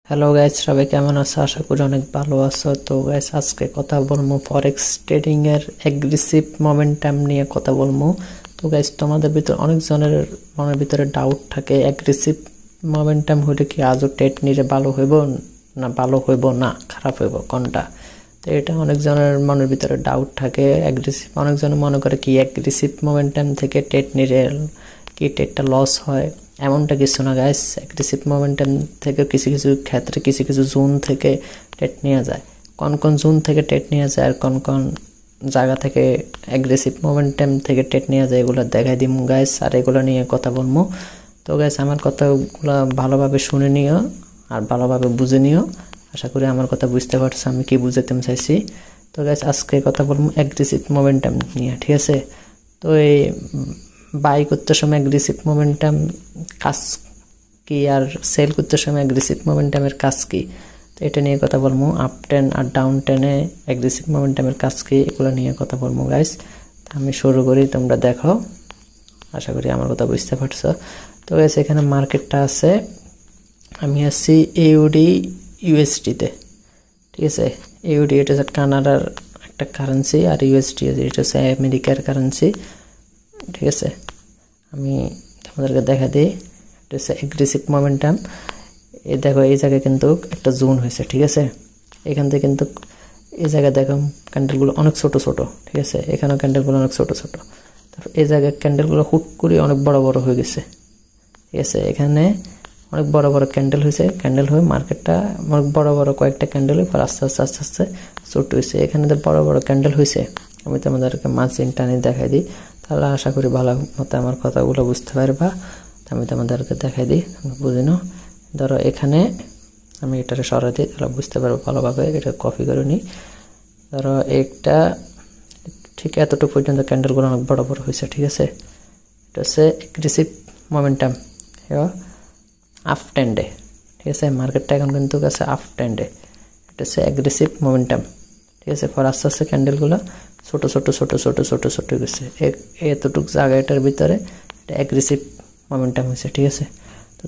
Hello guys, সবাই কেমন আছো? আশা করি অনেক ভালো আছো। তো গাইস, আজকে কথা বলবো ফরেক্স ট্রেডিং এর অ্যাগ্রেসিভ মোমেন্টাম নিয়ে কথা বলবো। তো গাইস, তোমাদের ভিতর অনেকজনের মনের ভিতরে ডাউট থাকে, অ্যাগ্রেসিভ মোমেন্টাম হলে কি আজও ট্রেড নিলে ভালো হইব না ভালো হইব না খারাপ হইব কোনটা? তো এটা অনেকজনের মনের ভিতরে ডাউট থাকে। অনেকজনে মনে করে কি অ্যাগ্রেসিভ মোমেন্টাম থেকে ট্রেড নিলে কি ট্রেডটা লস হয়, এমনটা কিছু না গাইস। অ্যাগ্রেসিভ মোমেন্টাম থেকে কিছু কিছু ক্ষেত্রে কিছু কিছু জোন থেকে ট্রেড নেওয়া যায়। কোন কোন জোন থেকে ট্রেড নেওয়া যায় আর কোন কোন জায়গা থেকে অ্যাগ্রেসিভ মোমেন্টাম থেকে ট্রেড নেওয়া যায়, এগুলো দেখাই দিব গাইস, আর এগুলো নিয়ে কথা বলবো। তো গাইস, আমার কথাগুলো ভালোভাবে শুনে নিও আর ভালোভাবে বুঝে নিও। আশা করি আমার কথা বুঝতে পারছো আমি কি বুঝাতে চাইছি। তো গাইস, আজকে কথা বলবো অ্যাগ্রেসিভ মোমেন্টাম নিয়ে, ঠিক আছে? তো এই বাই করতে সময় অ্যাগ্রেসিভ মোমেন্টাম কাজ কি, আর সেল করতে সময় অ্যাগ্রেসিভ মোমেন্টামের কাজ কি, তো এটা নিয়ে কথা বলবো। আপ টেন আর ডাউন টেনে অ্যাগ্রেসিভ মোমেন্টামের কাজ কি, এগুলো নিয়ে কথা বলবো গাইস। আমি শুরু করি, তোমরা দেখো। আশা করি আমার কথা বুঝতে পারছো। তো গাইস, এখানে মার্কেটটা আছে, আমি আসছি ইউডি ইউএসডিতে, ঠিক আছে? ইউডি এটা হচ্ছে কানাডার একটা কারেন্সি, আর ইউএসডি এটা হচ্ছে আমেরিকার কারেন্সি, ঠিক আছে? আমি তোমাদেরকে দেখা দিই, এটা হচ্ছে অ্যাগ্রেসিভ মোমেন্টাম। এই দেখো, এই জায়গায় কিন্তু একটা জোন হয়েছে, ঠিক আছে? এখান থেকে কিন্তু এই জায়গায় দেখো ক্যান্ডেলগুলো অনেক ছোট ছোট, ঠিক আছে? এখানেও ক্যান্ডেলগুলো অনেক ছোট ছোট। তারপর এই জায়গায় ক্যান্ডেলগুলো হুট করে অনেক বড় বড় হয়ে গেছে, ঠিক আছে? এখানে অনেক বড় বড় ক্যান্ডেল হয়েছে, ক্যান্ডেল হয়ে মার্কেটটা অনেক বড় বড় কয়েকটা ক্যান্ডেল হয়ে আস্তে আস্তে আস্তে আস্তে ছোট হয়েছে। এখানে তো বড় বড় ক্যান্ডেল হয়েছে, আমি তোমাদেরকে মার্জিন টানি দেখাই দিই, তাহলে আশা করি ভালো মতো আমার কথাগুলো বুঝতে পারবা। আমি তোমাদেরকে দেখাই দিই, বুঝে নাও। ধরো এখানে আমি এটারে সরাই দিই, তাহলে বুঝতে পারবো ভালোভাবে। এটা কপি করে নিই। ধরো একটা ঠিক এতটুকু পর্যন্ত ক্যান্ডেলগুলো অনেক বড় বড় হয়েছে, ঠিক আছে? এটা হচ্ছে অ্যাগ্রেসিভ মোমেন্টাম আপ ট্রেন্ডে, ঠিক আছে? মার্কেটটা এখন কিন্তু আছে আপ ট্রেন্ডে, এটা হচ্ছে অ্যাগ্রেসিভ মোমেন্টাম, ঠিক আছে? পর আস্তে আস্তে ক্যান্ডেলগুলো ছোট ছোট ছোট ছোট ছোট ছোট গেছে, এতটুকু জায়গাটার ভিতরে এটা অ্যাগ্রেসিভ মোমেন্টাম হয়েছে, ঠিক আছে?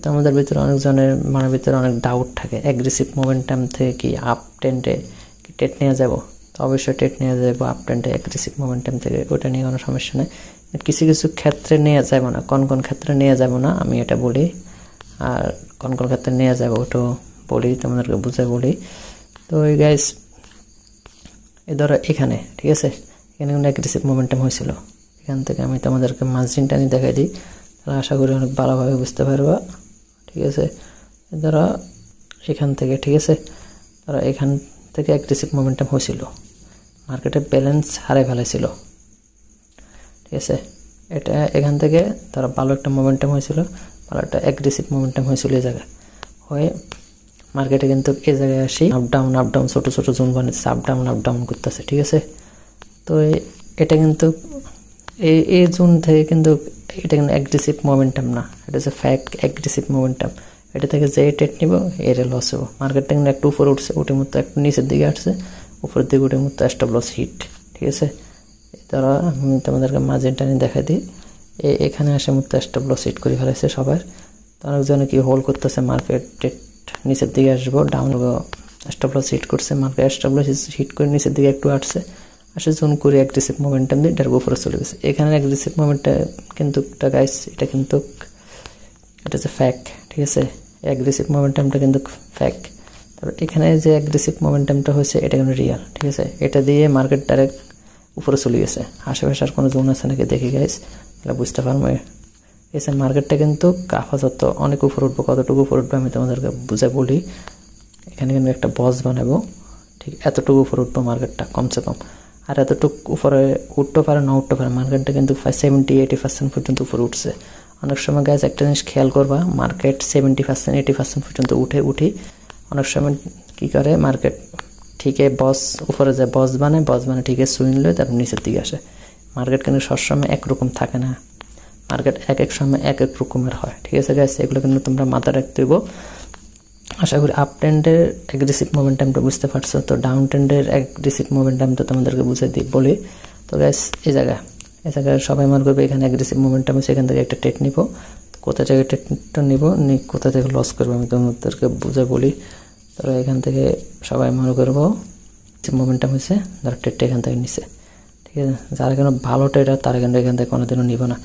তো আমাদের ভিতরে অনেকজনের মনের ভিতরে অনেক ডাউট থাকে, অ্যাগ্রেসিভ মোমেন্টাম থেকে কি আপ ট্রেন্ডে কি ট্রেড নেওয়া যাবো? তো অবশ্যই ট্রেড নেওয়া যাবো আপ ট্রেন্ডে অ্যাগ্রেসিভ মোমেন্টাম থেকে, ওটা নিয়ে কোনো সমস্যা নেই। কিছু কিছু ক্ষেত্রে নেওয়া যাবে না, কোন কোন ক্ষেত্রে নেওয়া যাবে না আমি এটা বলি, আর কোন কোন ক্ষেত্রে নেওয়া যাবে ওটাও বলি, তোমাদেরকে বুঝে বলি। তো এই গাইস, এ ধরো এখানে, ঠিক আছে? এখানে কিন্তু অ্যাগ্রেসিভ মোমেন্টাম হয়েছিল। এখান থেকে আমি তোমাদেরকে মার্জিনটা নিয়ে দেখাই দিই, তাহলে আশা করি অনেক ভালোভাবে বুঝতে পারবা, ঠিক আছে? ধরো এখান থেকে, ঠিক আছে? ধরো এখান থেকে অ্যাগ্রেসিভ মোমেন্টাম হয়েছিল, মার্কেটের ব্যালেন্স হারাই ফেলেছিল, ঠিক আছে? এটা এখান থেকে ধরো ভালো একটা মোমেন্টাম হয়েছিল, ভালো একটা অ্যাগ্রেসিভ মোমেন্টাম হয়েছিল এই জায়গায় হয়ে মার্কেটে কিন্তু এই জায়গায় আসি আপ ডাউন ছোটো ছোটো জোন বানিয়েছে, আপ ডাউন করতেছে, ঠিক আছে? তো এটা কিন্তু এই জোন থেকে কিন্তু এটা কিন্তু অ্যাগ্রেসিভ মোমেন্টাম না, এটা হচ্ছে ফ্যাক অ্যাগ্রেসিভ মোমেন্টাম। এটা থেকে যে ট্রেড নিব এর লস হবো। মার্কেটটা কিন্তু একটু উপরে উঠছে, উঠে মতো একটু নিচের দিকে আসছে, উপরের দিকে উঠে মতো স্টপ লস হিট, ঠিক আছে? তারা আমি তোমাদেরকে মার্জিনটা নিয়ে দেখা দিই, এখানে আসে মতো স্টপ লস হিট করে ফেলেছে সবার। তার জন্য কি হোল্ড করতেছে, মার্কেট নিচের দিকে আসবো, ডাউন স্টপ লস হিট করছে, মার্কেট স্টপ লস হিট করে নিচের দিকে একটু আসছে, আসে জোন করে অ্যাগ্রেসিভ মোমেন্টাম দিয়ে এটার উপরে চলে গেছে। এখানে অ্যাগ্রেসিভ মোমেন্টটা কিন্তু গাইস, এটা কিন্তু এটা হচ্ছে ফ্যাক, ঠিক আছে? অ্যাগ্রেসিভ মোমেন্টামটা কিন্তু ফ্যাক। তারপর এখানে যে অ্যাগ্রেসিভ মোমেন্টামটা হয়েছে এটা কিন্তু রিয়াল, ঠিক আছে? এটা দিয়ে মার্কেট ডাইরেক্ট উপরে চলে গেছে। আশেপাশে আর কোনো জোন আছে নাকি দেখি গাইস, তাহলে বুঝতে পারবো। এসে মার্কেটটা কিন্তু আপাতত অনেক উপরে উঠবো, কতটুকু উপরে উঠবো আমি তোমাদেরকে বুঝে বলি। এখানে কিন্তু একটা বস বানাবো, ঠিক এতটুকু উপরে উঠবো মার্কেটটা কমসে কম, আর এতটুকু উপরে উঠতে পারে না উঠতে পারে, মার্কেটটা কিন্তু 70-80% পর্যন্ত উপরে উঠছে। অনেক সময় গাইস একটা জিনিস খেয়াল করবা, মার্কেট 70-80% পর্যন্ত উঠি অনেক সময় কি করে মার্কেট ঠিকই বস উপরে যায়, বস বানায় ঠিকই সুইং লয়, তারপর নিচের দিকে আসে। মার্কেট কিন্তু সবসময় একরকম থাকে না, মার্কেট এক এক সময় এক এক রকমের হয়, ঠিক আছে গাইস? এগুলো কিন্তু তোমরা মাথায় রাখতে হইব। আশা করি আপ ট্রেন্ডের অ্যাগ্রেসিভ মোমেন্টামটা বুঝতে পারছো। তো ডাউন ট্রেন্ডের অ্যাগ্রেসিভ মোমেন্টামটা তোমাদেরকে বুঝে দিই বলি। তো গাইস, এই জায়গায় সবাই মনে করবে এখানে অ্যাগ্রেসিভ মোমেন্টাম আছে, এখান থেকে একটা ট্রেড নিব, কোথা থেকে ট্রেডটা নিব কোথা থেকে লস করবো আমি তোমাদেরকে বুঝে বলি। ধরো এখান থেকে সবাই মনে করবো মোমেন্টাম হয়েছে, ধরো ট্রেডটা এখান থেকে নিছে, ঠিক আছে। যারা কেন ভালো ট্রেডার তারা কিন্তু এখান থেকে কোনোদিনও নিব না।